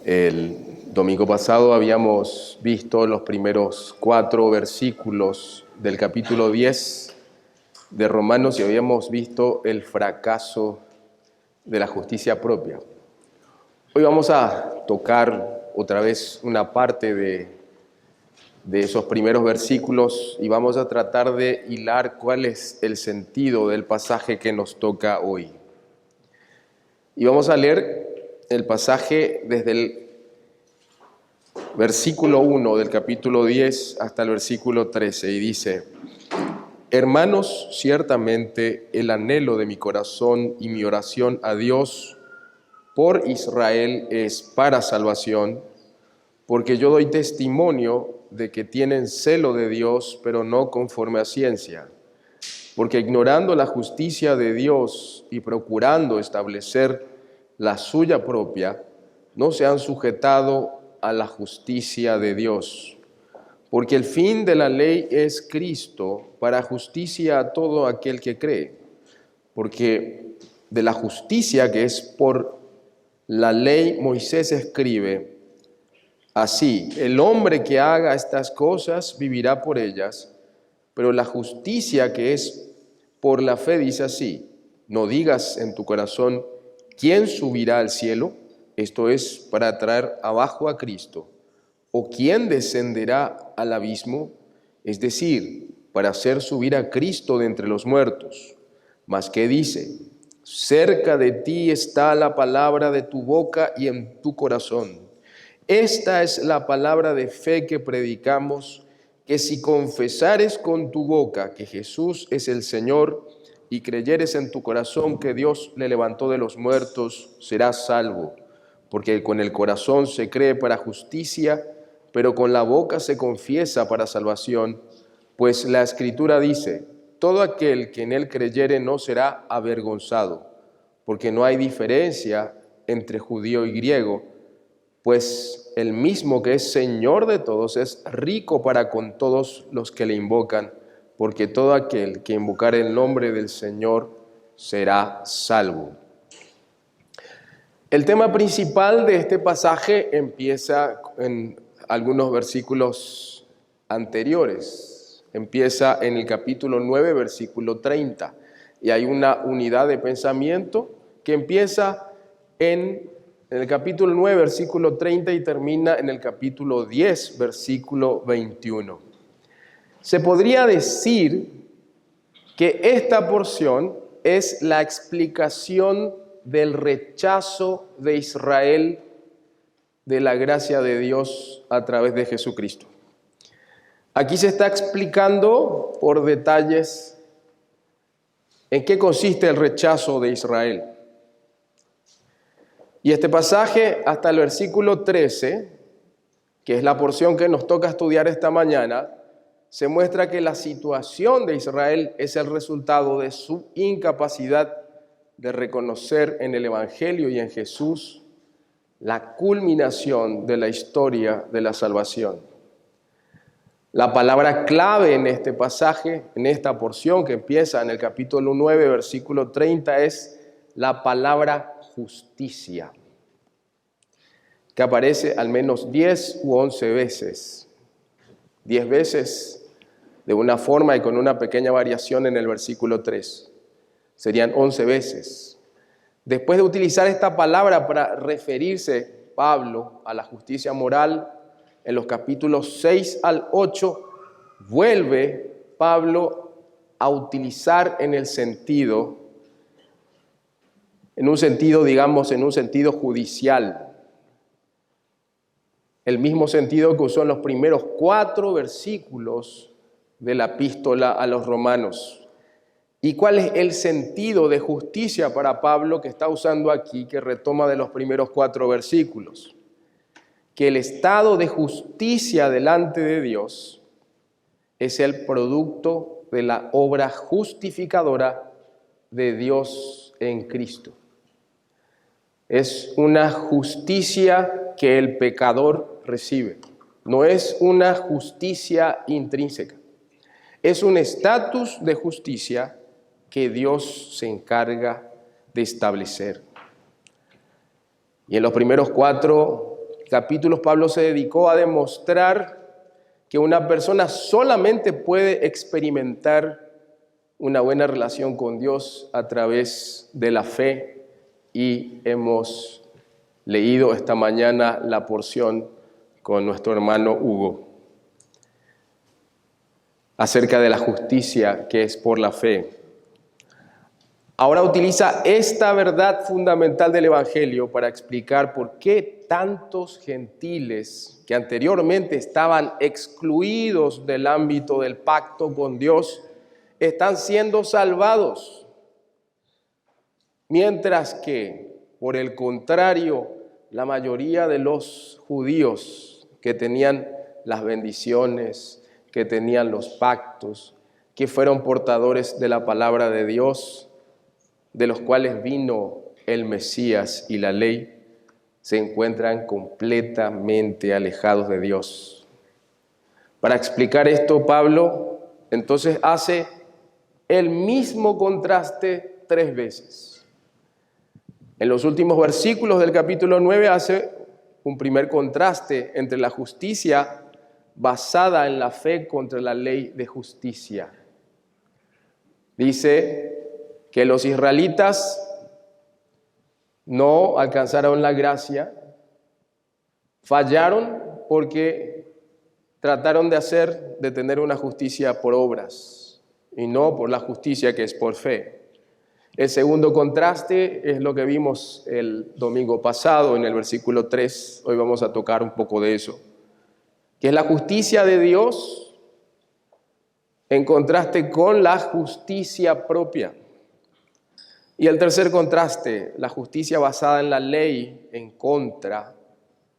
El domingo pasado habíamos visto los primeros 4 versículos del capítulo 10 de Romanos y habíamos visto el fracaso de la justicia propia. Hoy vamos a tocar otra vez una parte de esos primeros versículos y vamos a tratar de hilar cuál es el sentido del pasaje que nos toca hoy. Y vamos a leer el pasaje desde el versículo 1 del capítulo 10 hasta el versículo 13 y dice: Hermanos, ciertamente el anhelo de mi corazón y mi oración a Dios por Israel es para salvación, porque yo doy testimonio de que tienen celo de Dios, pero no conforme a ciencia, porque ignorando la justicia de Dios y procurando establecer la suya propia, no se han sujetado a la justicia de Dios. Porque el fin de la ley es Cristo, para justicia a todo aquel que cree. Porque de la justicia que es por la ley, Moisés escribe: así, el hombre que haga estas cosas vivirá por ellas, pero la justicia que es por la fe dice así: no digas en tu corazón, ¿quién subirá al cielo? Esto es, para traer abajo a Cristo. ¿O quién descenderá al abismo? Es decir, para hacer subir a Cristo de entre los muertos. Mas ¿qué dice? Cerca de ti está la palabra de tu boca y en tu corazón. Esta es la palabra de fe que predicamos, que si confesares con tu boca que Jesús es el Señor y creyeres en tu corazón que Dios le levantó de los muertos, serás salvo. Porque con el corazón se cree para justicia, pero con la boca se confiesa para salvación. Pues la Escritura dice: todo aquel que en él creyere no será avergonzado, porque no hay diferencia entre judío y griego, pues el mismo que es Señor de todos es rico para con todos los que le invocan, porque todo aquel que invocare el nombre del Señor será salvo. El tema principal de este pasaje empieza en algunos versículos anteriores. Empieza en el capítulo 9, versículo 30. Y hay una unidad de pensamiento que empieza en el capítulo 9, versículo 30 y termina en el capítulo 10, versículo 21. Se podría decir que esta porción es la explicación del rechazo de Israel de la gracia de Dios a través de Jesucristo. Aquí se está explicando por detalles en qué consiste el rechazo de Israel. Y este pasaje hasta el versículo 13, que es la porción que nos toca estudiar esta mañana, se muestra que la situación de Israel es el resultado de su incapacidad de reconocer en el Evangelio y en Jesús la culminación de la historia de la salvación. La palabra clave en este pasaje, en esta porción que empieza en el capítulo 9, versículo 30, es la palabra justicia, que aparece al menos 10 u 11 veces. 10 veces de una forma y con una pequeña variación en el versículo 3. Serían 11 veces. Después de utilizar esta palabra para referirse Pablo a la justicia moral, en los capítulos 6 al 8, vuelve Pablo a utilizar en un sentido, digamos, en un sentido judicial. El mismo sentido que usó en los primeros 4 versículos de la epístola a los romanos. ¿Y cuál es el sentido de justicia para Pablo que está usando aquí, que retoma de los primeros 4 versículos? Que el estado de justicia delante de Dios es el producto de la obra justificadora de Dios en Cristo. Es una justicia que el pecador recibe, no es una justicia intrínseca. Es un estatus de justicia que Dios se encarga de establecer. Y en los primeros 4 capítulos Pablo se dedicó a demostrar que una persona solamente puede experimentar una buena relación con Dios a través de la fe, y hemos leído esta mañana la porción con nuestro hermano Hugo acerca de la justicia que es por la fe. Ahora utiliza esta verdad fundamental del Evangelio para explicar por qué tantos gentiles que anteriormente estaban excluidos del ámbito del pacto con Dios están siendo salvados, mientras que, por el contrario, la mayoría de los judíos que tenían las bendiciones, que tenían los pactos, que fueron portadores de la palabra de Dios, de los cuales vino el Mesías y la ley, se encuentran completamente alejados de Dios. Para explicar esto, Pablo entonces hace el mismo contraste 3 veces. En los últimos versículos del capítulo 9 hace un primer contraste entre la justicia basada en la fe contra la ley de justicia. Dice que los israelitas no alcanzaron la gracia, fallaron porque trataron de tener una justicia por obras y no por la justicia que es por fe. El segundo contraste es lo que vimos el domingo pasado en el versículo 3, hoy vamos a tocar un poco de eso, que es la justicia de Dios en contraste con la justicia propia. Y el tercer contraste, la justicia basada en la ley en contra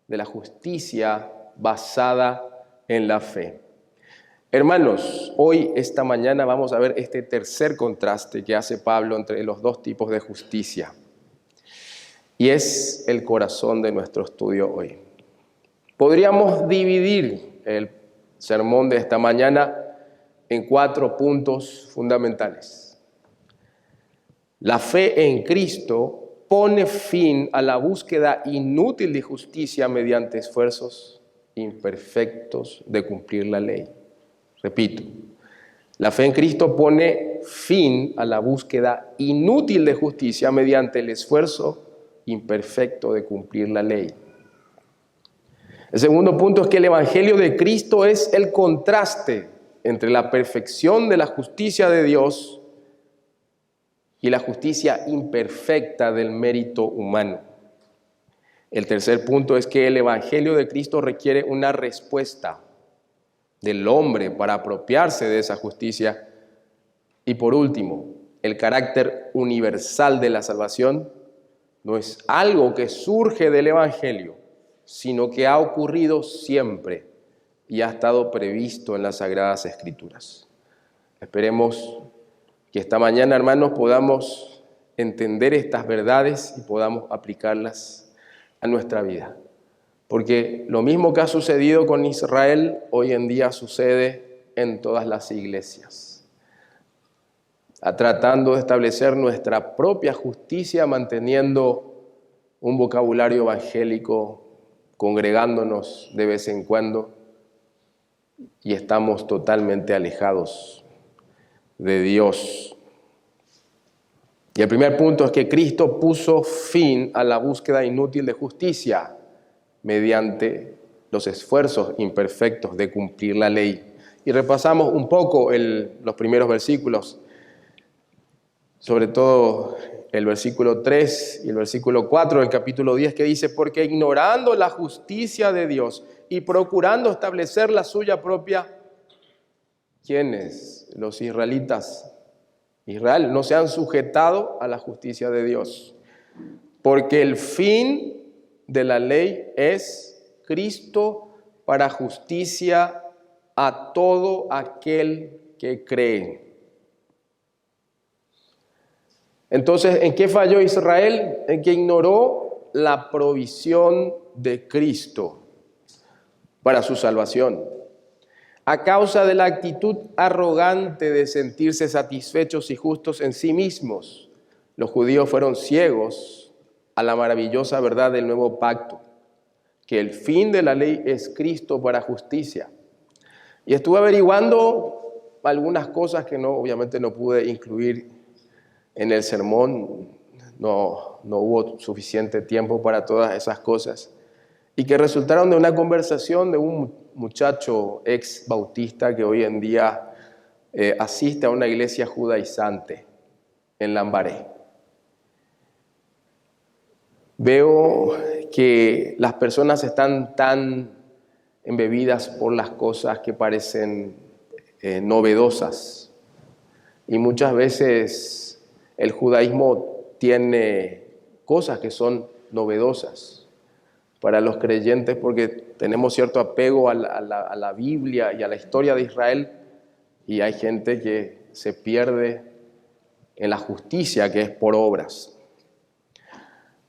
de la justicia basada en la fe. Hermanos, hoy, esta mañana, vamos a ver este tercer contraste que hace Pablo entre los 2 tipos de justicia. Y es el corazón de nuestro estudio hoy. Podríamos dividir el sermón de esta mañana en 4 puntos fundamentales. La fe en Cristo pone fin a la búsqueda inútil de justicia mediante esfuerzos imperfectos de cumplir la ley. Repito, la fe en Cristo pone fin a la búsqueda inútil de justicia mediante el esfuerzo imperfecto de cumplir la ley. El segundo punto es que el Evangelio de Cristo es el contraste entre la perfección de la justicia de Dios y la justicia imperfecta del mérito humano. El tercer punto es que el Evangelio de Cristo requiere una respuesta del hombre para apropiarse de esa justicia. Y por último, el carácter universal de la salvación no es algo que surge del Evangelio, sino que ha ocurrido siempre y ha estado previsto en las Sagradas Escrituras. Esperemos que esta mañana, hermanos, podamos entender estas verdades y podamos aplicarlas a nuestra vida. Porque lo mismo que ha sucedido con Israel, hoy en día sucede en todas las iglesias. Tratando de establecer nuestra propia justicia, manteniendo un vocabulario evangélico, congregándonos de vez en cuando, y estamos totalmente alejados de Dios. Y el primer punto es que Cristo puso fin a la búsqueda inútil de justicia mediante los esfuerzos imperfectos de cumplir la ley. Y repasamos un poco los primeros versículos, sobre todo el versículo 3 y el versículo 4 del capítulo 10, que dice: porque ignorando la justicia de Dios y procurando establecer la suya propia, ¿quiénes? Los israelitas. Israel no se han sujetado a la justicia de Dios, porque el fin de la ley es Cristo para justicia a todo aquel que cree. Entonces, ¿en qué falló Israel? En que ignoró la provisión de Cristo para su salvación. A causa de la actitud arrogante de sentirse satisfechos y justos en sí mismos, los judíos fueron ciegos a la maravillosa verdad del nuevo pacto, que el fin de la ley es Cristo para justicia. Y estuve averiguando algunas cosas que obviamente no pude incluir en el sermón, no hubo suficiente tiempo para todas esas cosas, y que resultaron de una conversación de un muchacho ex bautista que hoy en día asiste a una iglesia judaizante en Lambaré. Veo que las personas están tan embebidas por las cosas que parecen novedosas, y muchas veces el judaísmo tiene cosas que son novedosas para los creyentes porque tenemos cierto apego a la Biblia y a la historia de Israel, y hay gente que se pierde en la justicia que es por obras.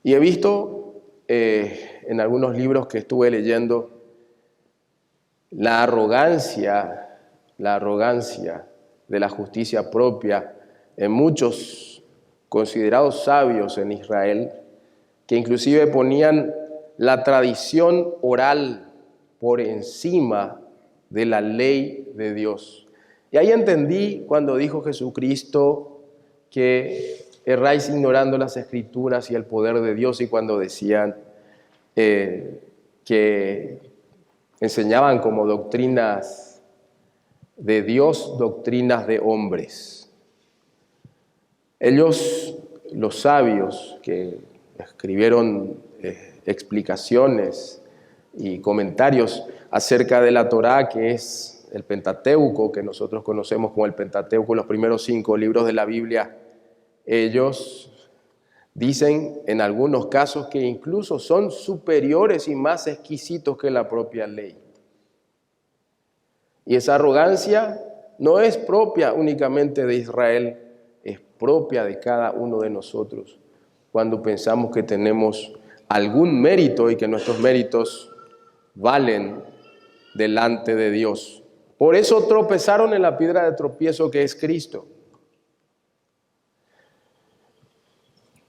Y he visto en algunos libros que estuve leyendo la arrogancia de la justicia propia en muchos considerados sabios en Israel, que inclusive ponían la tradición oral por encima de la ley de Dios. Y ahí entendí cuando dijo Jesucristo que erráis ignorando las Escrituras y el poder de Dios, y cuando decían que enseñaban como doctrinas de Dios, doctrinas de hombres. Ellos, los sabios que escribieron explicaciones y comentarios acerca de la Torá, que es el Pentateuco, que nosotros conocemos como el Pentateuco, los primeros 5 libros de la Biblia, ellos dicen en algunos casos que incluso son superiores y más exquisitos que la propia ley. Y esa arrogancia no es propia únicamente de Israel, es propia de cada uno de nosotros, cuando pensamos que tenemos algún mérito y que nuestros méritos valen delante de Dios. Por eso tropezaron en la piedra de tropiezo que es Cristo.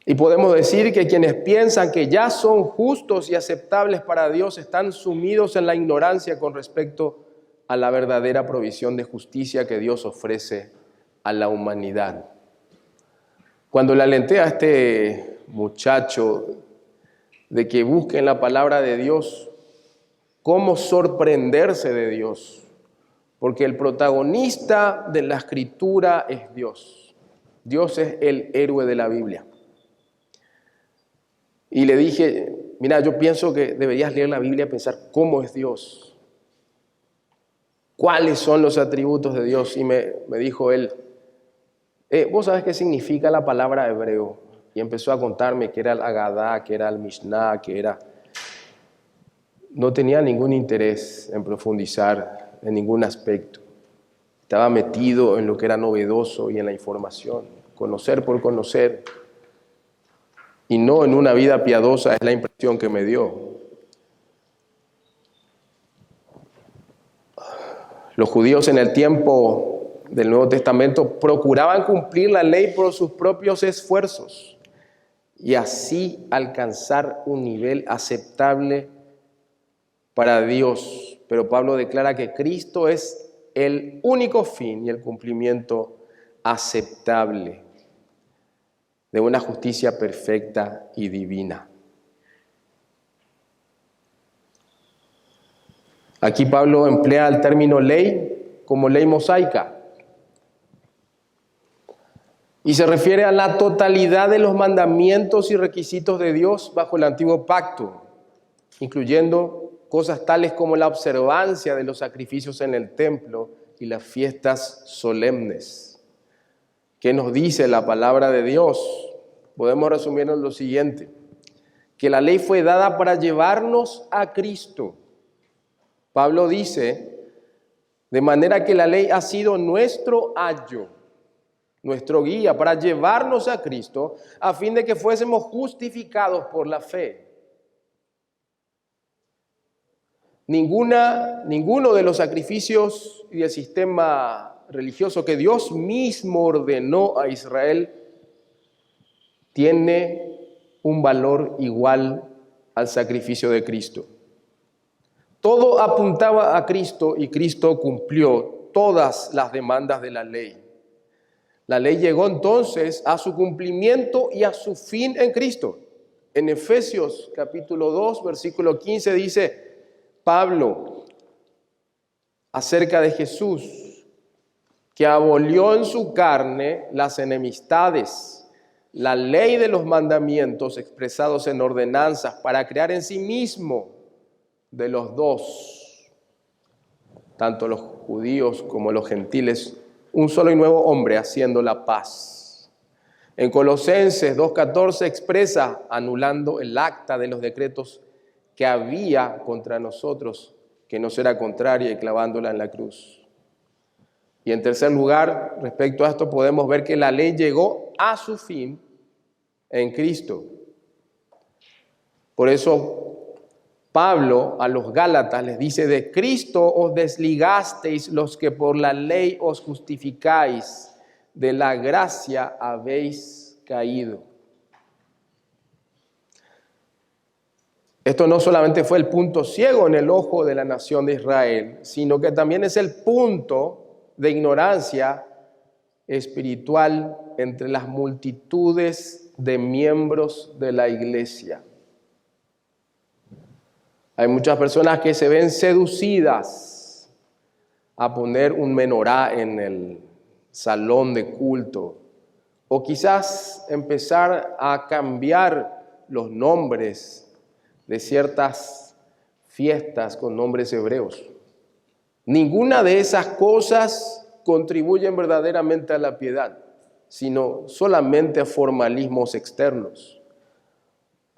Y podemos decir que quienes piensan que ya son justos y aceptables para Dios están sumidos en la ignorancia con respecto a la verdadera provisión de justicia que Dios ofrece a la humanidad. Cuando le alenté a este muchacho de que busque en la palabra de Dios cómo sorprenderse de Dios, porque el protagonista de la Escritura es Dios. Dios es el héroe de la Biblia. Y le dije, mira, yo pienso que deberías leer la Biblia y pensar cómo es Dios. ¿Cuáles son los atributos de Dios? Y me dijo él, ¿vos sabés qué significa la palabra hebreo? Y empezó a contarme que era el Agadá, que era el Mishnah, que era... No tenía ningún interés en profundizar en ningún aspecto. Estaba metido en lo que era novedoso y en la información, conocer por conocer, y no en una vida piadosa, es la impresión que me dio. Los judíos en el tiempo del Nuevo Testamento procuraban cumplir la ley por sus propios esfuerzos y así alcanzar un nivel aceptable para Dios. Pero Pablo declara que Cristo es el único fin y el cumplimiento aceptable de una justicia perfecta y divina. Aquí Pablo emplea el término ley como ley mosaica y se refiere a la totalidad de los mandamientos y requisitos de Dios bajo el antiguo pacto, incluyendo cosas tales como la observancia de los sacrificios en el templo y las fiestas solemnes. ¿Qué nos dice la palabra de Dios? Podemos resumirlo en lo siguiente: que la ley fue dada para llevarnos a Cristo. Pablo dice, de manera que la ley ha sido nuestro ayo, nuestro guía para llevarnos a Cristo, a fin de que fuésemos justificados por la fe. Ninguno de los sacrificios y del sistema religioso que Dios mismo ordenó a Israel tiene un valor igual al sacrificio de Cristo. Todo apuntaba a Cristo y Cristo cumplió todas las demandas de la ley. La ley llegó entonces a su cumplimiento y a su fin en Cristo. En Efesios capítulo 2, versículo 15 dice Pablo acerca de Jesús, que abolió en su carne las enemistades, la ley de los mandamientos expresados en ordenanzas, para crear en sí mismo de los dos, tanto los judíos como los gentiles, un solo y nuevo hombre, haciendo la paz. En Colosenses 2:14 expresa, anulando el acta de los decretos que había contra nosotros, que nos era contraria, y clavándola en la cruz. Y en tercer lugar, respecto a esto, podemos ver que la ley llegó a su fin en Cristo. Por eso Pablo a los Gálatas les dice: de Cristo os desligasteis los que por la ley os justificáis, de la gracia habéis caído. Esto no solamente fue el punto ciego en el ojo de la nación de Israel, sino que también es el punto de ignorancia espiritual entre las multitudes de miembros de la iglesia. Hay muchas personas que se ven seducidas a poner un menorá en el salón de culto, o quizás empezar a cambiar los nombres de ciertas fiestas con nombres hebreos. Ninguna de esas cosas contribuyen verdaderamente a la piedad, sino solamente a formalismos externos.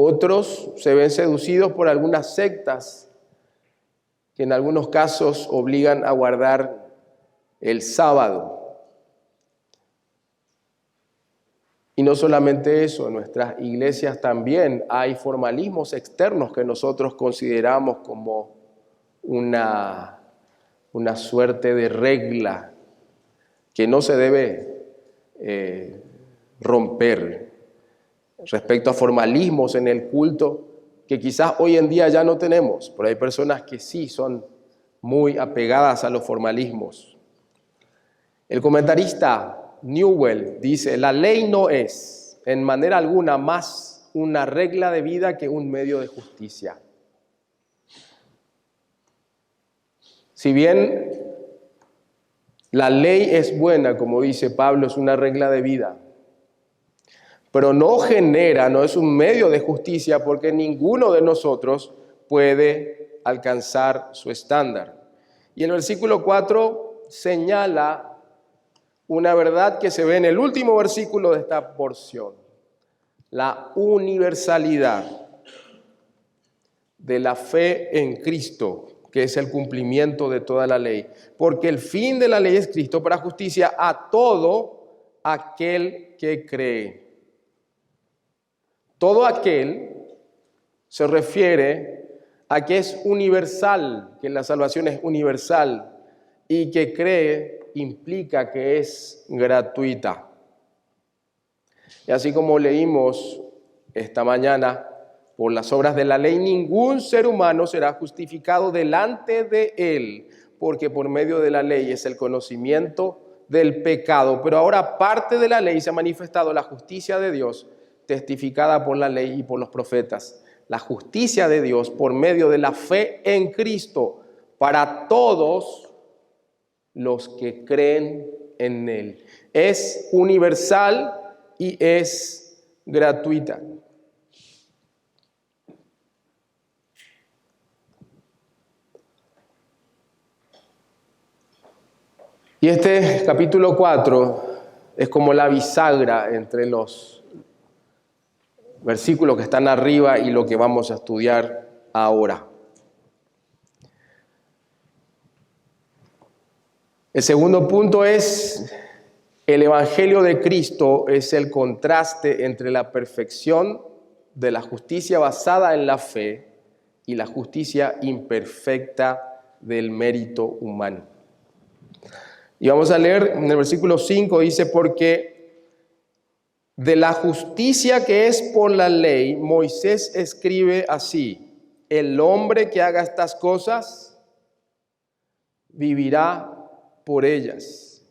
Otros se ven seducidos por algunas sectas que en algunos casos obligan a guardar el sábado. Y no solamente eso, en nuestras iglesias también hay formalismos externos que nosotros consideramos como una suerte de regla que no se debe romper. Respecto a formalismos en el culto que quizás hoy en día ya no tenemos, pero hay personas que sí son muy apegadas a los formalismos. El comentarista Newell dice: la ley no es en manera alguna más una regla de vida que un medio de justicia. Si bien la ley es buena, como dice Pablo, es una regla de vida, pero no es un medio de justicia, porque ninguno de nosotros puede alcanzar su estándar. Y el versículo 4 señala una verdad que se ve en el último versículo de esta porción: la universalidad de la fe en Cristo, que es el cumplimiento de toda la ley. Porque el fin de la ley es Cristo para justicia a todo aquel que cree. Todo aquel se refiere a que es universal, que la salvación es universal, y que cree implica que es gratuita. Y así como leímos esta mañana, por las obras de la ley ningún ser humano será justificado delante de él, porque por medio de la ley es el conocimiento del pecado. Pero ahora, aparte de la ley, se ha manifestado la justicia de Dios, testificada por la ley y por los profetas. La justicia de Dios por medio de la fe en Cristo para todos los que creen en Él. Es universal y es gratuita. Y este capítulo 4 es como la bisagra entre los versículos que están arriba y lo que vamos a estudiar ahora. El segundo punto es: el Evangelio de Cristo es el contraste entre la perfección de la justicia basada en la fe y la justicia imperfecta del mérito humano. Y vamos a leer en el versículo 5, dice: porque de la justicia que es por la ley, Moisés escribe así: el hombre que haga estas cosas vivirá por ellas.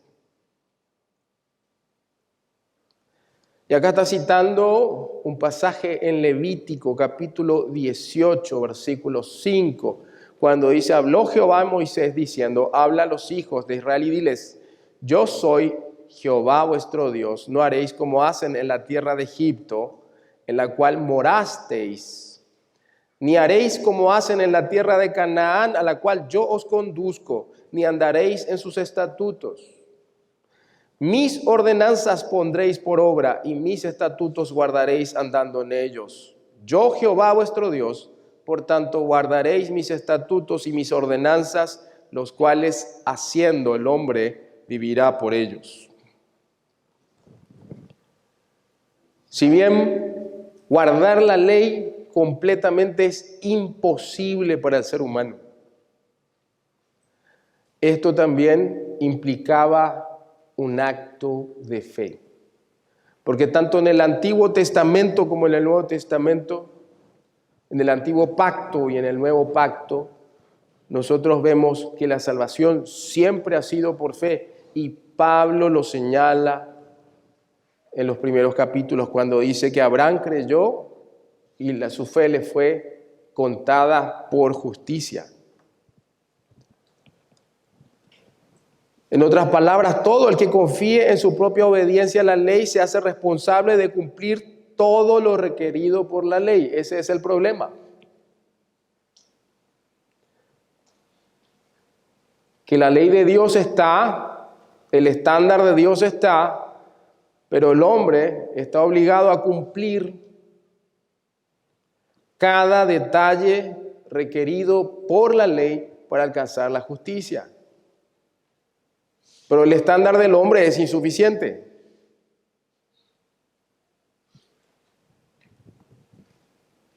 Y acá está citando un pasaje en Levítico, capítulo 18, versículo 5, cuando dice, habló Jehová a Moisés diciendo, habla a los hijos de Israel y diles, yo soy Jehová vuestro Dios, no haréis como hacen en la tierra de Egipto, en la cual morasteis, ni haréis como hacen en la tierra de Canaán, a la cual yo os conduzco, ni andaréis en sus estatutos. Mis ordenanzas pondréis por obra, y mis estatutos guardaréis andando en ellos. Yo, Jehová vuestro Dios, por tanto guardaréis mis estatutos y mis ordenanzas, los cuales haciendo el hombre vivirá por ellos. Si bien guardar la ley completamente es imposible para el ser humano, esto también implicaba un acto de fe. Porque tanto en el Antiguo Testamento como en el Nuevo Testamento, en el Antiguo Pacto y en el Nuevo Pacto, nosotros vemos que la salvación siempre ha sido por fe. Y Pablo lo señala en los primeros capítulos cuando dice que Abraham creyó y su fe le fue contada por justicia. En otras palabras, todo el que confíe en su propia obediencia a la ley se hace responsable de cumplir todo lo requerido por la ley. Ese es el problema. Que la ley de Dios está, el estándar de Dios está, pero el hombre está obligado a cumplir cada detalle requerido por la ley para alcanzar la justicia. Pero el estándar del hombre es insuficiente.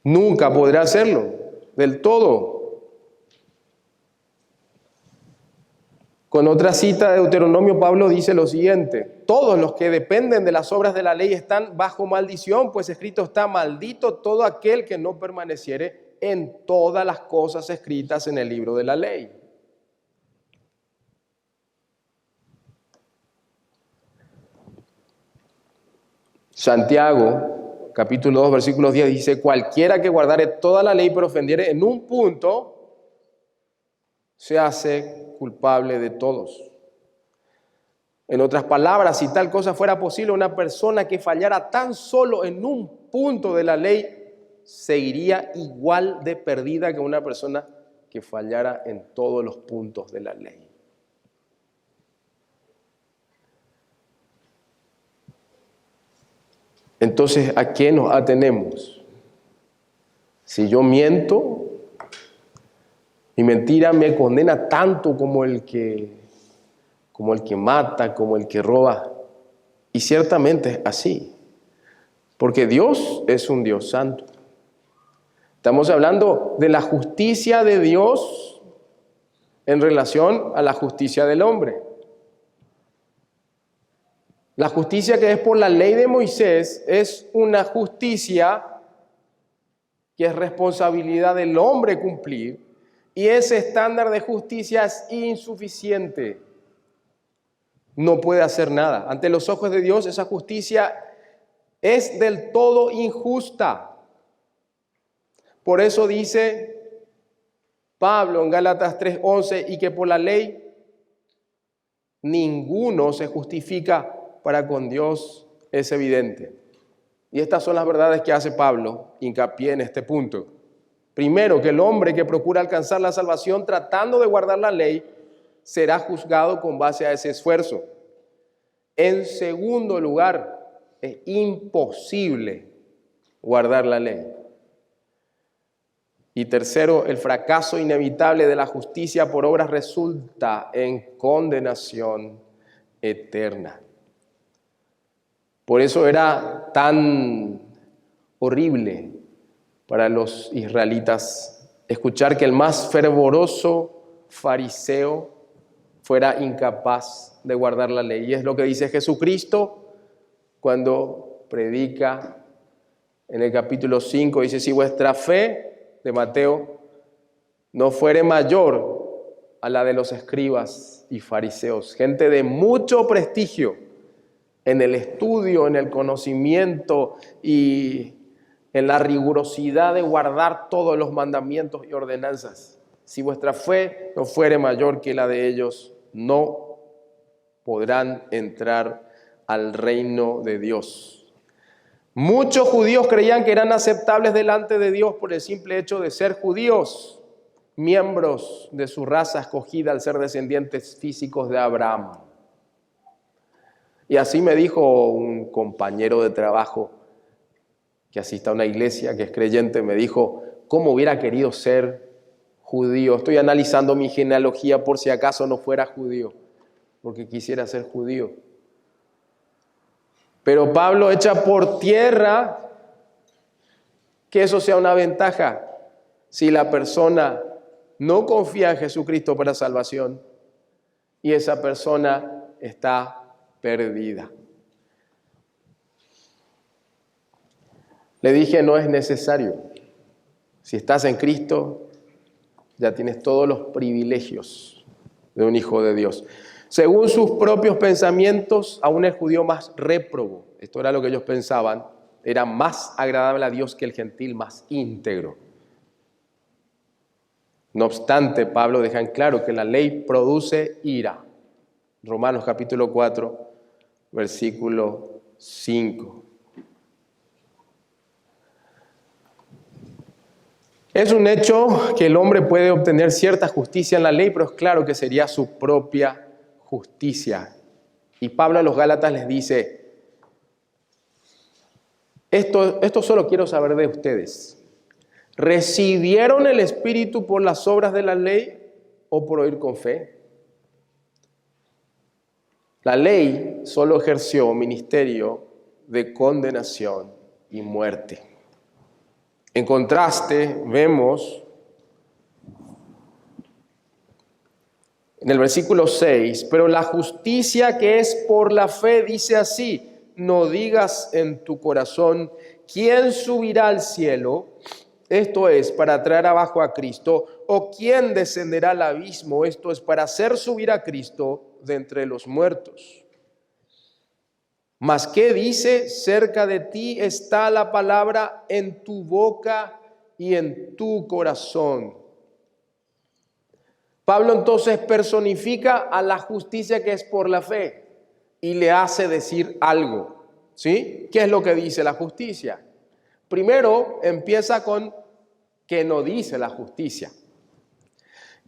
Nunca podrá hacerlo del todo. Con otra cita de Deuteronomio, Pablo dice lo siguiente: todos los que dependen de las obras de la ley están bajo maldición, pues escrito está, maldito todo aquel que no permaneciere en todas las cosas escritas en el libro de la ley. Santiago, capítulo 2, versículos 10, dice, cualquiera que guardare toda la ley pero ofendiere en un punto, se hace culpable de todos. En otras palabras, si tal cosa fuera posible, una persona que fallara tan solo en un punto de la ley, seguiría igual de perdida que una persona que fallara en todos los puntos de la ley. Entonces, ¿a qué nos atenemos? Si yo miento, mi mentira me condena tanto como el que mata, como el que roba. Y ciertamente es así, porque Dios es un Dios santo. Estamos hablando de la justicia de Dios en relación a la justicia del hombre. La justicia que es por la ley de Moisés es una justicia que es responsabilidad del hombre cumplir, y ese estándar de justicia es insuficiente. No puede hacer nada. Ante los ojos de Dios, esa justicia es del todo injusta. Por eso dice Pablo en Gálatas 3:11, y que por la ley ninguno se justifica para con Dios, es evidente. Y estas son las verdades que hace Pablo hincapié en este punto. Primero, que el hombre que procura alcanzar la salvación tratando de guardar la ley será juzgado con base a ese esfuerzo. En segundo lugar, es imposible guardar la ley. Y tercero, el fracaso inevitable de la justicia por obras resulta en condenación eterna. Por eso era tan horrible para los israelitas escuchar que el más fervoroso fariseo fuera incapaz de guardar la ley. Y es lo que dice Jesucristo cuando predica en el capítulo 5. Dice, si vuestra fe de Mateo no fuere mayor a la de los escribas y fariseos, gente de mucho prestigio en el estudio, en el conocimiento y en la rigurosidad de guardar todos los mandamientos y ordenanzas. Si vuestra fe no fuere mayor que la de ellos, no podrán entrar al reino de Dios. Muchos judíos creían que eran aceptables delante de Dios por el simple hecho de ser judíos, miembros de su raza escogida al ser descendientes físicos de Abraham. Y así me dijo un compañero de trabajo que asiste a una iglesia, que es creyente, me dijo: ¿cómo hubiera querido ser judío? Estoy analizando mi genealogía por si acaso no fuera judío, porque quisiera ser judío. Pero Pablo echa por tierra que eso sea una ventaja si la persona no confía en Jesucristo para salvación y esa persona está perdida. Le dije: no es necesario. Si estás en Cristo, ya tienes todos los privilegios de un hijo de Dios. Según sus propios pensamientos, aún el judío más réprobo, esto era lo que ellos pensaban, era más agradable a Dios que el gentil más íntegro. No obstante, Pablo deja en claro que la ley produce ira. Romanos capítulo 4, versículo 5. Es un hecho que el hombre puede obtener cierta justicia en la ley, pero es claro que sería su propia justicia. Y Pablo a los Gálatas les dice: esto solo quiero saber de ustedes. ¿Recibieron el Espíritu por las obras de la ley o por oír con fe? La ley solo ejerció ministerio de condenación y muerte. En contraste, vemos en el versículo 6, pero la justicia que es por la fe dice así: no digas en tu corazón, ¿quién subirá al cielo? Esto es, para traer abajo a Cristo. ¿O quién descenderá al abismo? Esto es, para hacer subir a Cristo de entre los muertos. Mas ¿qué dice? Cerca de ti está la palabra, en tu boca y en tu corazón. Pablo entonces personifica a la justicia que es por la fe y le hace decir algo, ¿sí? ¿Qué es lo que dice la justicia? Primero empieza con que no dice la justicia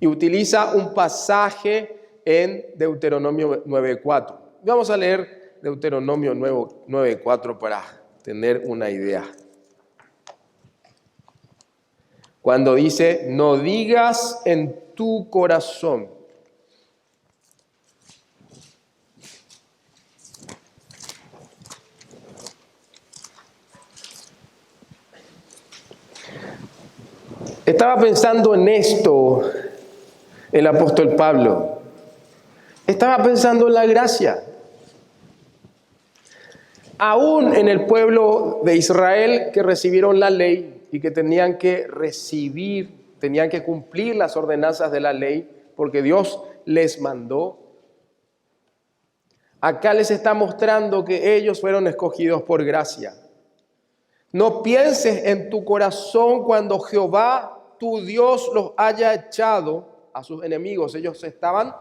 y utiliza un pasaje en Deuteronomio 9:4. Vamos a leer Deuteronomio 9:4 para tener una idea. Cuando dice: no digas en tu corazón. Estaba pensando en esto el apóstol Pablo. Estaba pensando en la gracia. Aún en el pueblo de Israel que recibieron la ley y que tenían que cumplir las ordenanzas de la ley porque Dios les mandó. Acá les está mostrando que ellos fueron escogidos por gracia. No pienses en tu corazón cuando Jehová, tu Dios, los haya echado a sus enemigos. Ellos estaban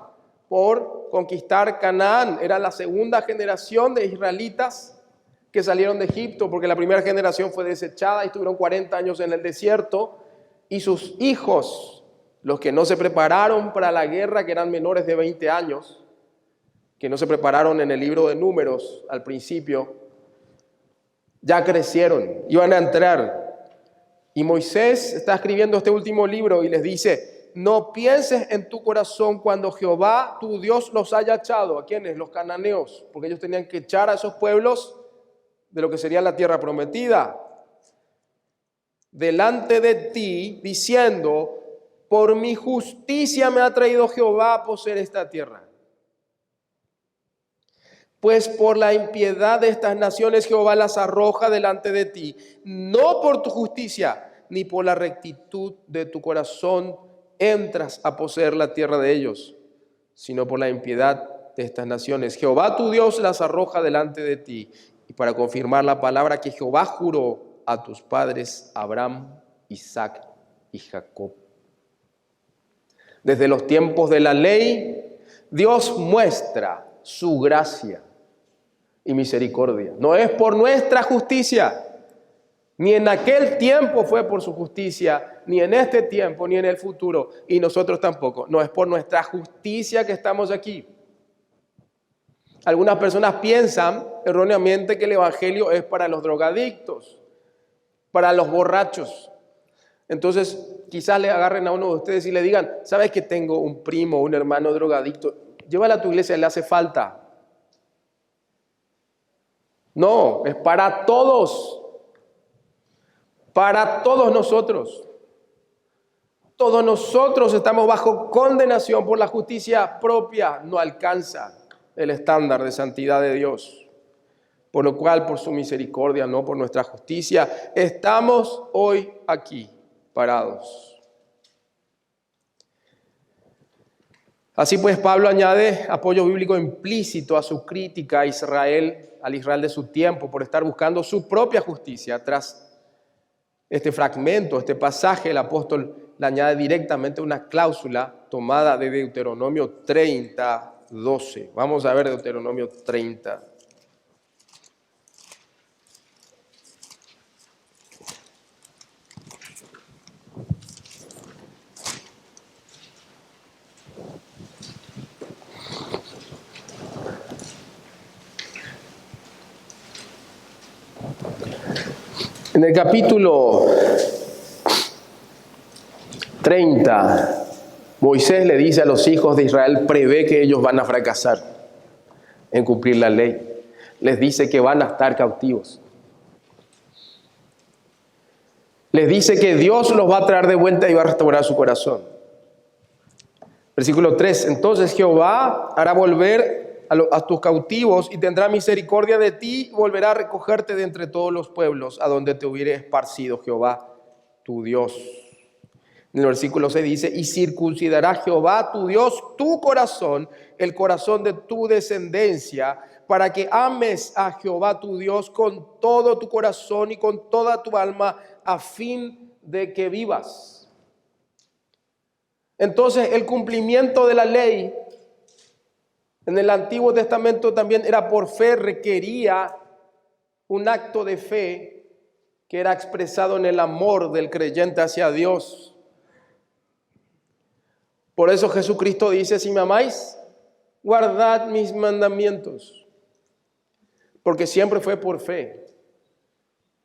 por conquistar Canaán. Era la segunda generación de israelitas que salieron de Egipto, porque la primera generación fue desechada y estuvieron 40 años en el desierto. Y sus hijos, los que no se prepararon para la guerra, que eran menores de 20 años, que no se prepararon en el libro de Números al principio, ya crecieron, iban a entrar. Y Moisés está escribiendo este último libro y les dice: no pienses en tu corazón cuando Jehová, tu Dios, los haya echado. ¿A quiénes? Los cananeos, porque ellos tenían que echar a esos pueblos de lo que sería la tierra prometida. Delante de ti, diciendo: por mi justicia me ha traído Jehová a poseer esta tierra. Pues por la impiedad de estas naciones Jehová las arroja delante de ti, no por tu justicia, ni por la rectitud de tu corazón entras a poseer la tierra de ellos, sino por la impiedad de estas naciones. Jehová tu Dios las arroja delante de ti, y para confirmar la palabra que Jehová juró a tus padres, Abraham, Isaac y Jacob. Desde los tiempos de la ley, Dios muestra su gracia y misericordia. No es por nuestra justicia, ni en aquel tiempo fue por su justicia, ni en este tiempo, ni en el futuro, y nosotros tampoco. No es por nuestra justicia que estamos aquí. Algunas personas piensan erróneamente que el evangelio es para los drogadictos, para los borrachos. Entonces, quizás le agarren a uno de ustedes y le digan, ¿sabes que tengo un primo, un hermano drogadicto? Llévala a tu iglesia, le hace falta. No, es para todos nosotros. Todos nosotros estamos bajo condenación por la justicia propia, no alcanza el estándar de santidad de Dios. Por lo cual, por su misericordia, no por nuestra justicia, estamos hoy aquí parados. Así pues, Pablo añade apoyo bíblico implícito a su crítica a Israel, al Israel de su tiempo, por estar buscando su propia justicia. Tras este fragmento, este pasaje, el apóstol le añade directamente una cláusula tomada de Deuteronomio 30, 12. Vamos a ver Deuteronomio 30. En el capítulo 30, Moisés le dice a los hijos de Israel, prevé que ellos van a fracasar en cumplir la ley. Les dice que van a estar cautivos. Les dice que Dios los va a traer de vuelta y va a restaurar su corazón. Versículo 3, entonces Jehová hará volver a tus cautivos y tendrá misericordia de ti, volverá a recogerte de entre todos los pueblos a donde te hubiere esparcido Jehová tu Dios. En el versículo 6 dice, y circuncidará Jehová tu Dios tu corazón, el corazón de tu descendencia, para que ames a Jehová tu Dios con todo tu corazón y con toda tu alma, a fin de que vivas. Entonces, el cumplimiento de la ley en el Antiguo Testamento también era por fe, requería un acto de fe que era expresado en el amor del creyente hacia Dios. Por eso Jesucristo dice, si me amáis, guardad mis mandamientos. Porque siempre fue por fe.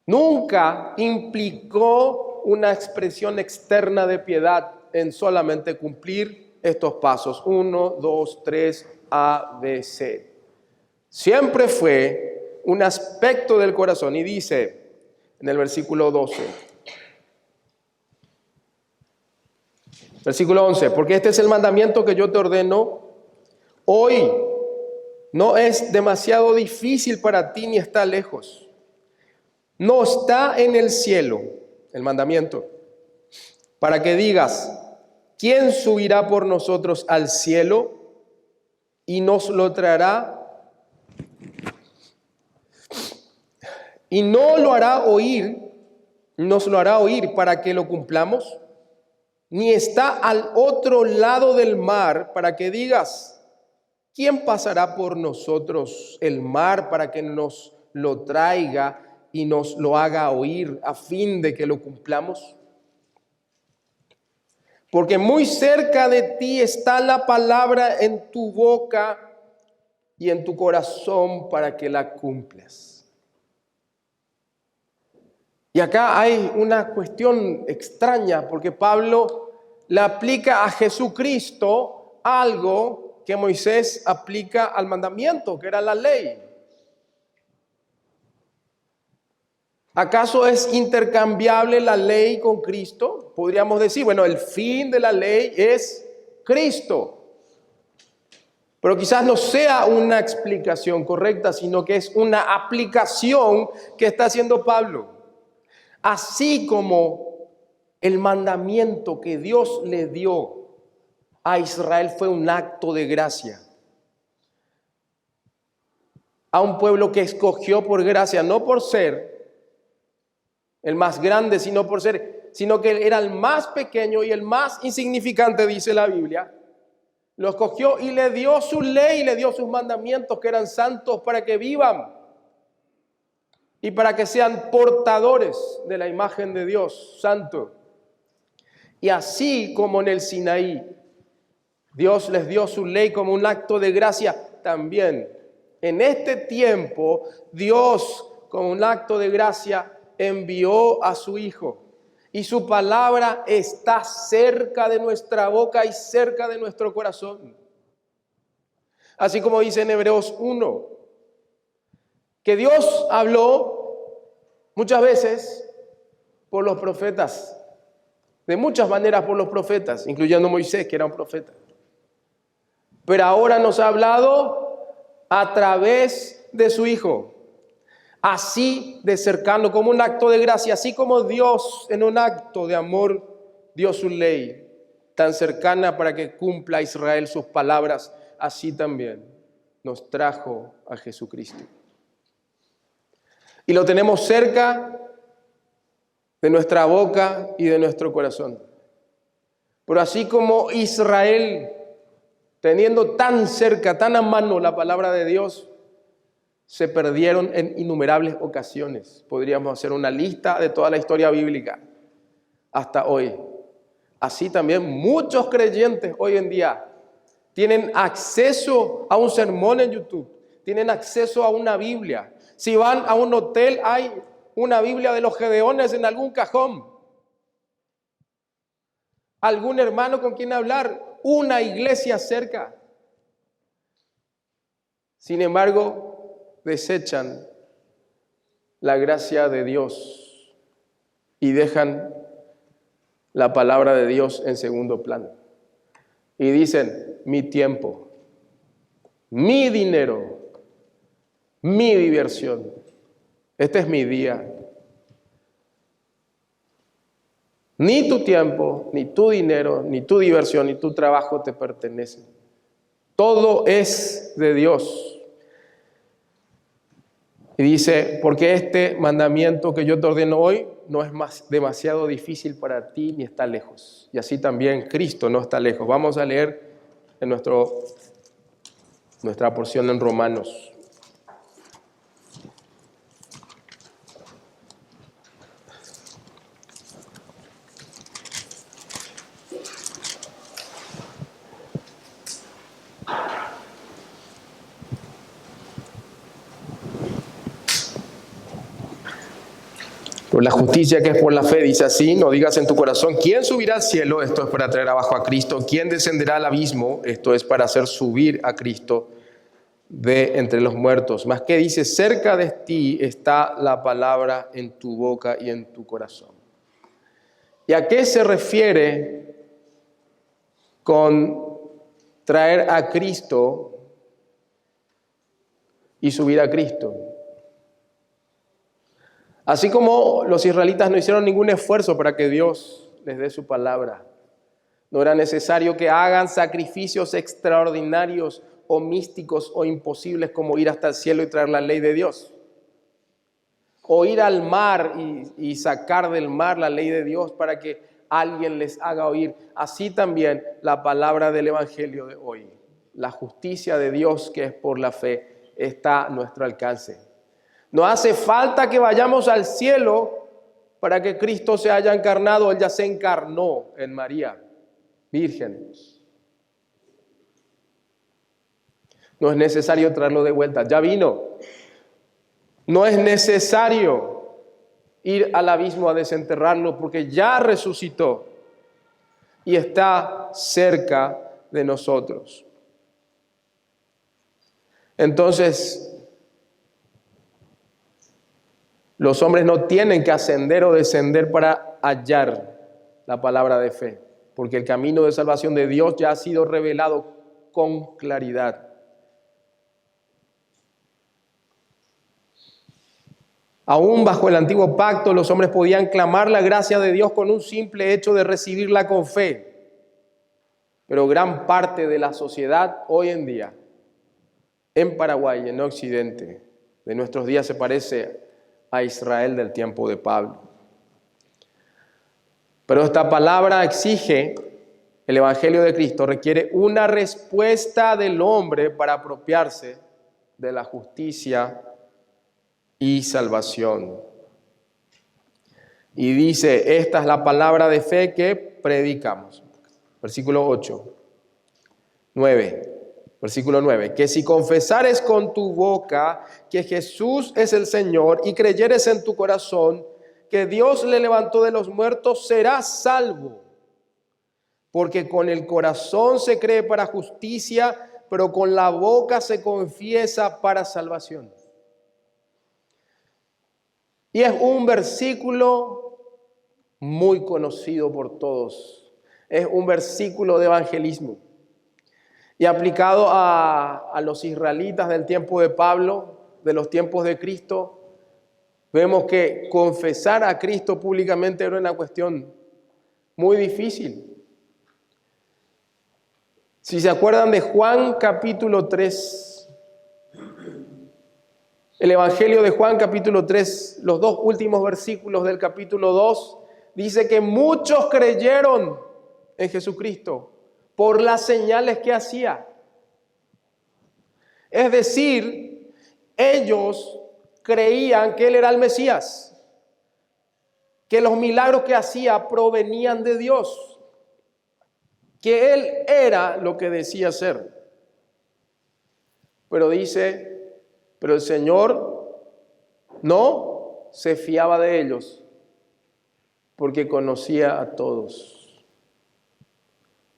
Nunca implicó una expresión externa de piedad en solamente cumplir estos pasos. 1, 2, 3, A, B, C. Siempre fue un aspecto del corazón. Y dice en el versículo 12. Versículo 11. Porque este es el mandamiento que yo te ordeno hoy. No es demasiado difícil para ti ni está lejos. No está en el cielo el mandamiento. Para que digas, ¿quién subirá por nosotros al cielo y nos lo traerá? Y no lo hará oír, nos lo hará oír para que lo cumplamos. Ni está al otro lado del mar para que digas, ¿quién pasará por nosotros el mar para que nos lo traiga y nos lo haga oír a fin de que lo cumplamos? Porque muy cerca de ti está la palabra en tu boca y en tu corazón para que la cumplas. Y acá hay una cuestión extraña porque Pablo le aplica a Jesucristo algo que Moisés aplica al mandamiento, que era la ley. ¿Acaso es intercambiable la ley con Cristo? Podríamos decir, bueno, el fin de la ley es Cristo. Pero quizás no sea una explicación correcta, sino que es una aplicación que está haciendo Pablo. Así como El mandamiento que Dios le dio a Israel fue un acto de gracia. A un pueblo que escogió por gracia, no por ser el más grande, sino que era el más pequeño y el más insignificante, dice la Biblia. Lo escogió y le dio su ley, le dio sus mandamientos que eran santos para que vivan y para que sean portadores de la imagen de Dios santo. Y así como en el Sinaí, Dios les dio su ley como un acto de gracia, también en este tiempo Dios, como un acto de gracia, envió a su Hijo. Y su palabra está cerca de nuestra boca y cerca de nuestro corazón. Así como dice en Hebreos 1, que Dios habló muchas veces por los profetas, de muchas maneras por los profetas, incluyendo Moisés, que era un profeta. Pero ahora nos ha hablado a través de su Hijo. Así de cercano, como un acto de gracia, así como Dios en un acto de amor dio su ley tan cercana para que cumpla Israel sus palabras, así también nos trajo a Jesucristo. Y lo tenemos cerca de nuestra boca y de nuestro corazón. Pero así como Israel, teniendo tan cerca, tan a mano la palabra de Dios, se perdieron en innumerables ocasiones. Podríamos hacer una lista de toda la historia bíblica hasta hoy. Así también muchos creyentes hoy en día tienen acceso a un sermón en YouTube, tienen acceso a una Biblia. Si van a un hotel, hay una Biblia de los Gedeones en algún cajón. Algún hermano con quien hablar, una iglesia cerca. Sin embargo, desechan la gracia de Dios y dejan la palabra de Dios en segundo plano. Y dicen, mi tiempo, mi dinero, mi diversión, este es mi día. Ni tu tiempo, ni tu dinero, ni tu diversión, ni tu trabajo te pertenecen. Todo es de Dios. Y dice, porque este mandamiento que yo te ordeno hoy no es demasiado difícil para ti ni está lejos. Y así también Cristo no está lejos. Vamos a leer en nuestra porción en Romanos. Por la justicia que es por la fe, dice así, no digas en tu corazón, ¿quién subirá al cielo? Esto es para traer abajo a Cristo. ¿Quién descenderá al abismo? Esto es para hacer subir a Cristo de entre los muertos. Más que dice, cerca de ti está la palabra en tu boca y en tu corazón. ¿Y a qué se refiere con traer a Cristo y subir a Cristo? Así como los israelitas no hicieron ningún esfuerzo para que Dios les dé su palabra, no era necesario que hagan sacrificios extraordinarios o místicos o imposibles como ir hasta el cielo y traer la ley de Dios. O ir al mar y sacar del mar la ley de Dios para que alguien les haga oír. Así también la palabra del Evangelio de hoy. La justicia de Dios que es por la fe está a nuestro alcance. No hace falta que vayamos al cielo para que Cristo se haya encarnado. Él ya se encarnó en María, virgen. No es necesario traerlo de vuelta, ya vino. No es necesario ir al abismo a desenterrarlo porque ya resucitó y está cerca de nosotros. Entonces, los hombres no tienen que ascender o descender para hallar la palabra de fe, porque el camino de salvación de Dios ya ha sido revelado con claridad. Aún bajo el antiguo pacto, los hombres podían clamar la gracia de Dios con un simple hecho de recibirla con fe. Pero gran parte de la sociedad hoy en día, en Paraguay, en Occidente, de nuestros días, se parece a Israel del tiempo de Pablo. Pero esta palabra exige, el Evangelio de Cristo requiere una respuesta del hombre para apropiarse de la justicia y salvación. Y dice, esta es la palabra de fe que predicamos. Versículo 9, que si confesares con tu boca que Jesús es el Señor y creyeres en tu corazón que Dios le levantó de los muertos, serás salvo. Porque con el corazón se cree para justicia, pero con la boca se confiesa para salvación. Y es un versículo muy conocido por todos. Es un versículo de evangelismo. Y aplicado a los israelitas del tiempo de Pablo, de los tiempos de Cristo, vemos que confesar a Cristo públicamente era una cuestión muy difícil. Si se acuerdan de Juan capítulo 3, el Evangelio de Juan capítulo 3, los dos últimos versículos del capítulo 2, dice que muchos creyeron en Jesucristo por las señales que hacía. Es decir, ellos creían que Él era el Mesías, que los milagros que hacía provenían de Dios, que Él era lo que decía ser. Pero dice, pero el Señor no se fiaba de ellos, porque conocía a todos.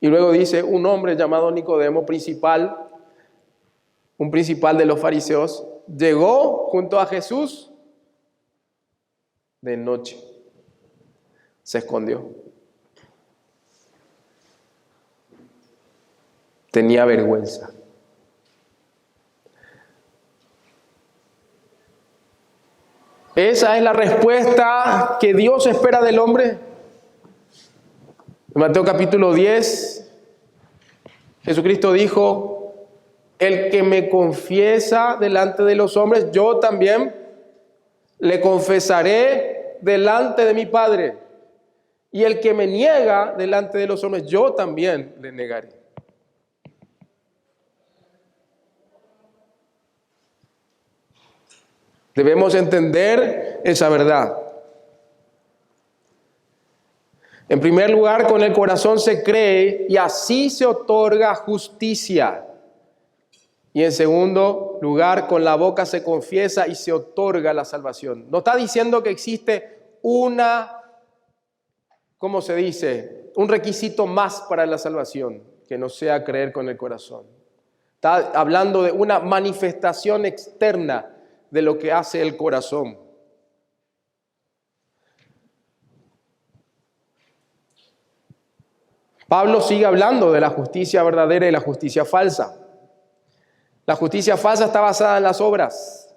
Y luego dice, un hombre llamado Nicodemo, un principal de los fariseos, llegó junto a Jesús de noche. Se escondió. Tenía vergüenza. Esa es la respuesta que Dios espera del hombre. En Mateo capítulo 10, Jesucristo dijo, el que me confiesa delante de los hombres, yo también le confesaré delante de mi Padre. Y el que me niega delante de los hombres, yo también le negaré. Debemos entender esa verdad. En primer lugar, con el corazón se cree y así se otorga justicia. Y en segundo lugar, con la boca se confiesa y se otorga la salvación. No está diciendo que existe ¿cómo se dice? Un requisito más para la salvación, que no sea creer con el corazón. Está hablando de una manifestación externa de lo que hace el corazón. Pablo sigue hablando de la justicia verdadera y la justicia falsa. La justicia falsa está basada en las obras,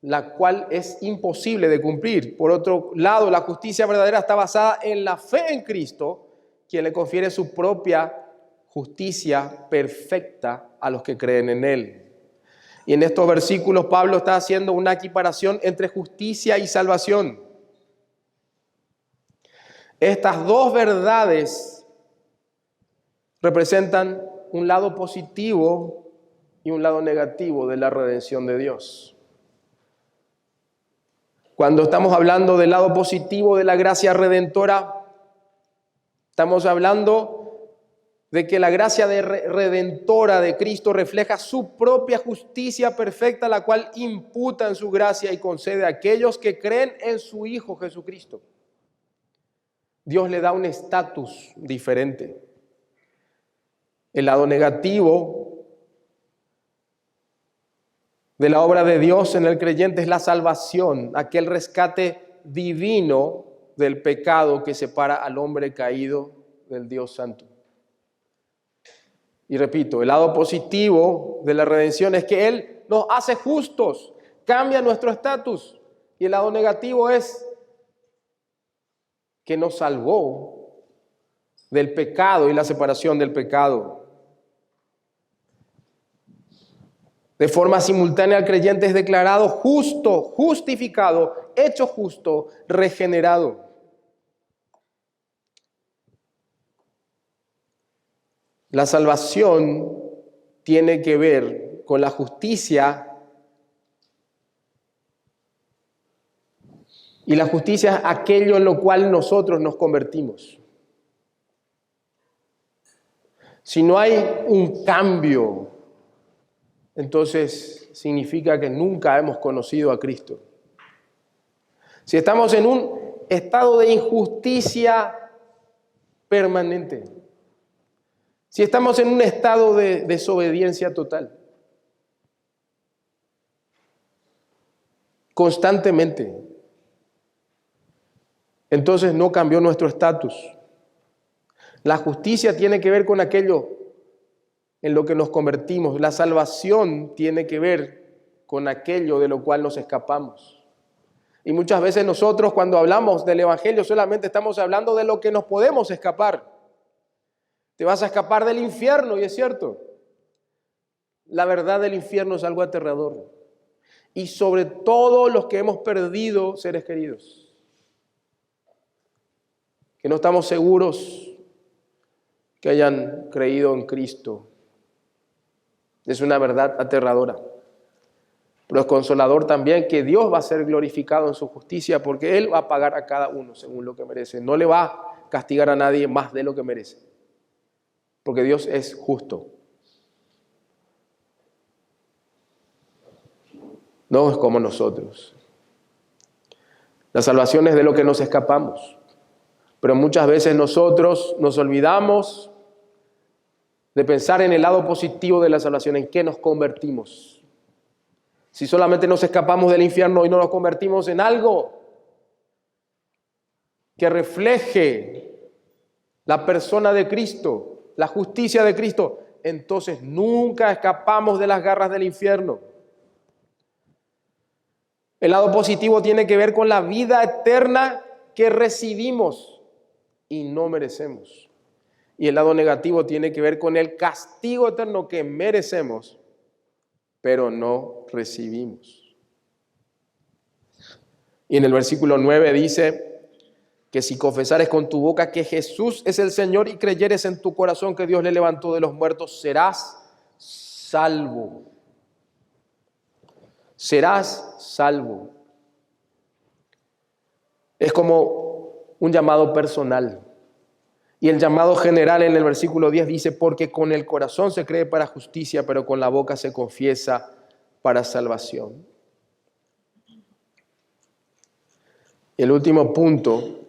la cual es imposible de cumplir. Por otro lado, la justicia verdadera está basada en la fe en Cristo, quien le confiere su propia justicia perfecta a los que creen en Él. Y en estos versículos Pablo está haciendo una equiparación entre justicia y salvación. Estas dos verdades representan un lado positivo y un lado negativo de la redención de Dios. Cuando estamos hablando del lado positivo de la gracia redentora, estamos hablando de que la gracia redentora de Cristo refleja su propia justicia perfecta, la cual imputa en su gracia y concede a aquellos que creen en su Hijo Jesucristo. Dios le da un estatus diferente. El lado negativo de la obra de Dios en el creyente es la salvación, aquel rescate divino del pecado que separa al hombre caído del Dios Santo. Y repito, el lado positivo de la redención es que Él nos hace justos, cambia nuestro estatus. Y el lado negativo es que nos salvó del pecado y la separación del pecado. De forma simultánea, el creyente es declarado justo, justificado, hecho justo, regenerado. La salvación tiene que ver con la justicia, y la justicia es aquello en lo cual nosotros nos convertimos. Si no hay un cambio, entonces significa que nunca hemos conocido a Cristo. Si estamos en un estado de injusticia permanente, si estamos en un estado de desobediencia total, constantemente, entonces no cambió nuestro estatus. La justicia tiene que ver con aquello en lo que nos convertimos. La salvación tiene que ver con aquello de lo cual nos escapamos. Y muchas veces nosotros, cuando hablamos del Evangelio, solamente estamos hablando de lo que nos podemos escapar. Te vas a escapar del infierno, y es cierto. La verdad del infierno es algo aterrador. Y sobre todo los que hemos perdido seres queridos, que no estamos seguros que hayan creído en Cristo. Es una verdad aterradora. Pero es consolador también que Dios va a ser glorificado en su justicia, porque Él va a pagar a cada uno según lo que merece. No le va a castigar a nadie más de lo que merece, porque Dios es justo. No es como nosotros. La salvación es de lo que nos escapamos, pero muchas veces nosotros nos olvidamos de pensar en el lado positivo de la salvación, en qué nos convertimos. Si solamente nos escapamos del infierno y no nos convertimos en algo que refleje la persona de Cristo, la justicia de Cristo, entonces nunca escapamos de las garras del infierno. El lado positivo tiene que ver con la vida eterna que recibimos y no merecemos. Y el lado negativo tiene que ver con el castigo eterno que merecemos, pero no recibimos. Y en el versículo 9 dice que si confesares con tu boca que Jesús es el Señor y creyeres en tu corazón que Dios le levantó de los muertos, serás salvo. Serás salvo. Es como un llamado personal. Y el llamado general en el versículo 10 dice, porque con el corazón se cree para justicia, pero con la boca se confiesa para salvación. Y el último punto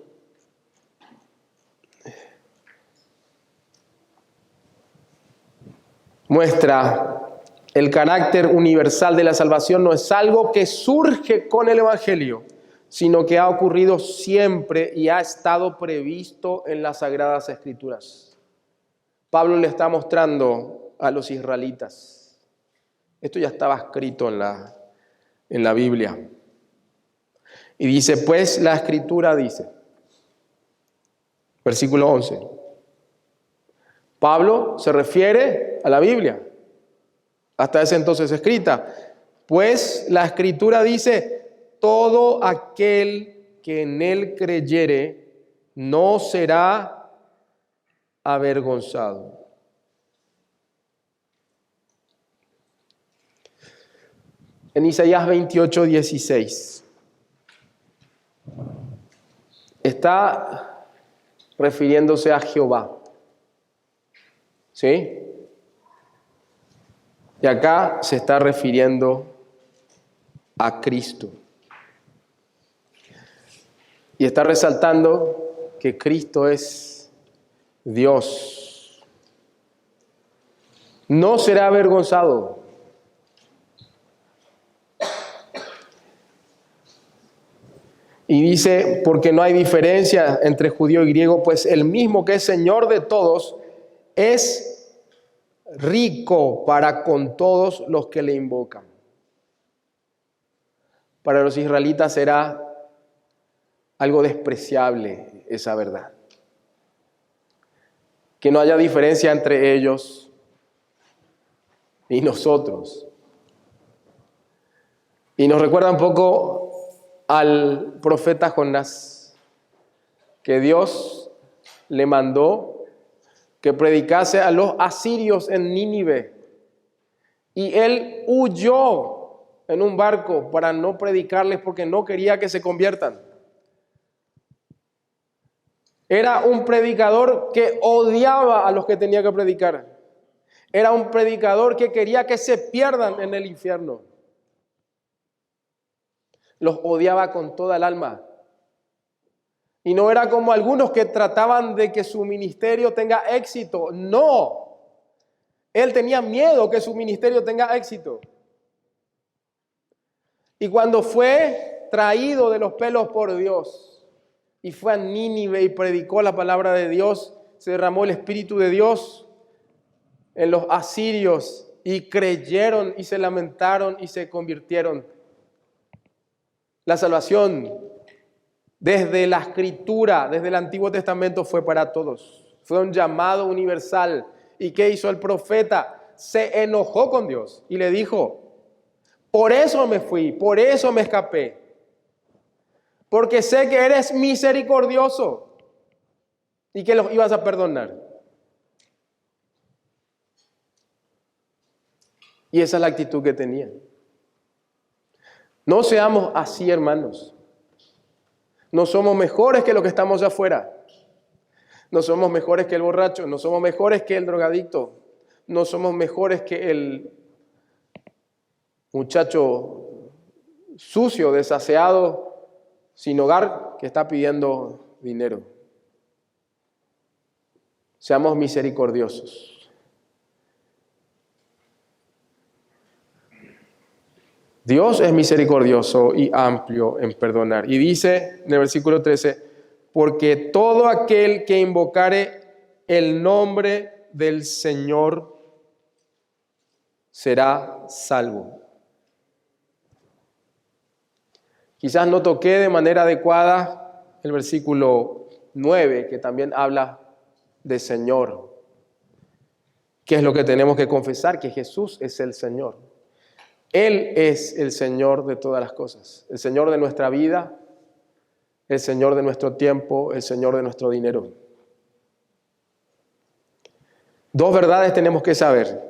muestra el carácter universal de la salvación. No es algo que surge con el Evangelio, sino que ha ocurrido siempre y ha estado previsto en las Sagradas Escrituras. Pablo le está mostrando a los israelitas. Esto ya estaba escrito en la Biblia. Y dice, pues la Escritura dice, versículo 11. Pablo se refiere a la Biblia, hasta ese entonces escrita. Pues la Escritura dice, todo aquel que en él creyere no será avergonzado. En Isaías 28:16 está refiriéndose a Jehová. ¿Sí? Y acá se está refiriendo a Cristo. Y está resaltando que Cristo es Dios. No será avergonzado. Y dice, porque no hay diferencia entre judío y griego, pues el mismo que es Señor de todos es rico para con todos los que le invocan. Para los israelitas era algo despreciable esa verdad. Que no haya diferencia entre ellos y nosotros. Y nos recuerda un poco al profeta Jonás, que Dios le mandó que predicase a los asirios en Nínive. Y él huyó en un barco para no predicarles porque no quería que se conviertan. Era un predicador que odiaba a los que tenía que predicar. Era un predicador que quería que se pierdan en el infierno. Los odiaba con toda el alma. Y no era como algunos que trataban de que su ministerio tenga éxito. No. Él tenía miedo que su ministerio tenga éxito. Y cuando fue traído de los pelos por Dios y fue a Nínive y predicó la palabra de Dios, se derramó el Espíritu de Dios en los asirios y creyeron y se lamentaron y se convirtieron. La salvación desde la Escritura, desde el Antiguo Testamento fue para todos. Fue un llamado universal. ¿Y qué hizo el profeta? Se enojó con Dios y le dijo: por eso me fui, por eso me escapé, porque sé que eres misericordioso y que los ibas a perdonar. Y esa es la actitud que tenían. No seamos así, hermanos. No somos mejores que los que estamos afuera. No somos mejores que el borracho, no somos mejores que el drogadicto, no somos mejores que el muchacho sucio, desaseado, sin hogar, que está pidiendo dinero. Seamos misericordiosos. Dios es misericordioso y amplio en perdonar. Y dice en el versículo 13, porque todo aquel que invocare el nombre del Señor será salvo. Quizás no toqué de manera adecuada el versículo 9, que también habla de Señor. ¿Qué es lo que tenemos que confesar? Que Jesús es el Señor. Él es el Señor de todas las cosas. El Señor de nuestra vida, el Señor de nuestro tiempo, el Señor de nuestro dinero. Dos verdades tenemos que saber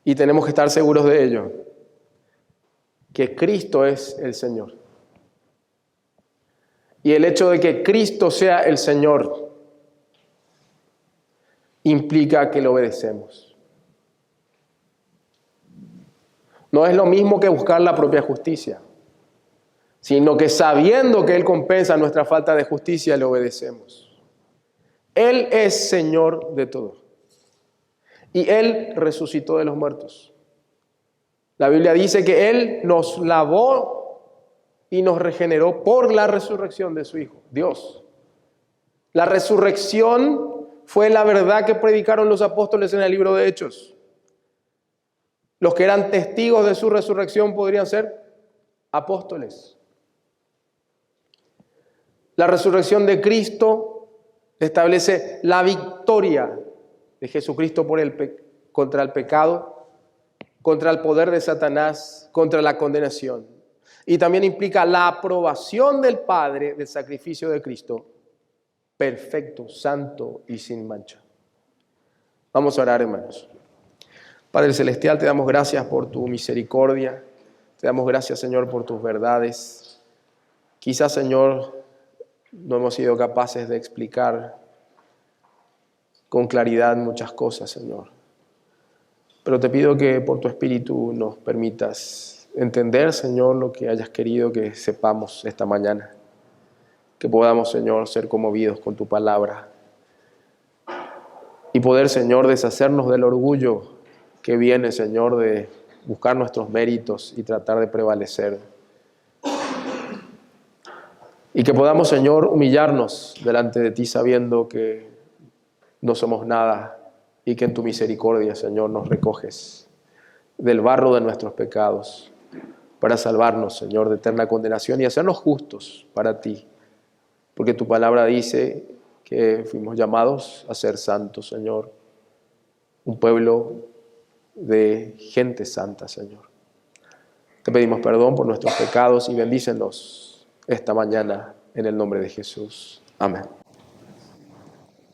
y tenemos que estar seguros de ello. Que Cristo es el Señor. Y el hecho de que Cristo sea el Señor implica que le obedecemos. No es lo mismo que buscar la propia justicia, sino que sabiendo que Él compensa nuestra falta de justicia, le obedecemos. Él es Señor de todo. Y Él resucitó de los muertos. La Biblia dice que Él nos lavó y nos regeneró por la resurrección de su Hijo, Dios. La resurrección fue la verdad que predicaron los apóstoles en el libro de Hechos. Los que eran testigos de su resurrección podrían ser apóstoles. La resurrección de Cristo establece la victoria de Jesucristo contra el pecado, contra el poder de Satanás, contra la condenación. Y también implica la aprobación del Padre del sacrificio de Cristo, perfecto, santo y sin mancha. Vamos a orar, hermanos. Padre Celestial, te damos gracias por tu misericordia. Te damos gracias, Señor, por tus verdades. Quizás, Señor, no hemos sido capaces de explicar con claridad muchas cosas, Señor. Pero te pido que por tu Espíritu nos permitas entender, Señor, lo que hayas querido que sepamos esta mañana. Que podamos, Señor, ser conmovidos con tu palabra. Y poder, Señor, deshacernos del orgullo que viene, Señor, de buscar nuestros méritos y tratar de prevalecer. Y que podamos, Señor, humillarnos delante de ti sabiendo que no somos nada y que en tu misericordia, Señor, nos recoges del barro de nuestros pecados para salvarnos, Señor, de eterna condenación y hacernos justos para ti. Porque tu palabra dice que fuimos llamados a ser santos, Señor. Un pueblo de gente santa, Señor. Te pedimos perdón por nuestros pecados y bendícenos esta mañana en el nombre de Jesús. Amén.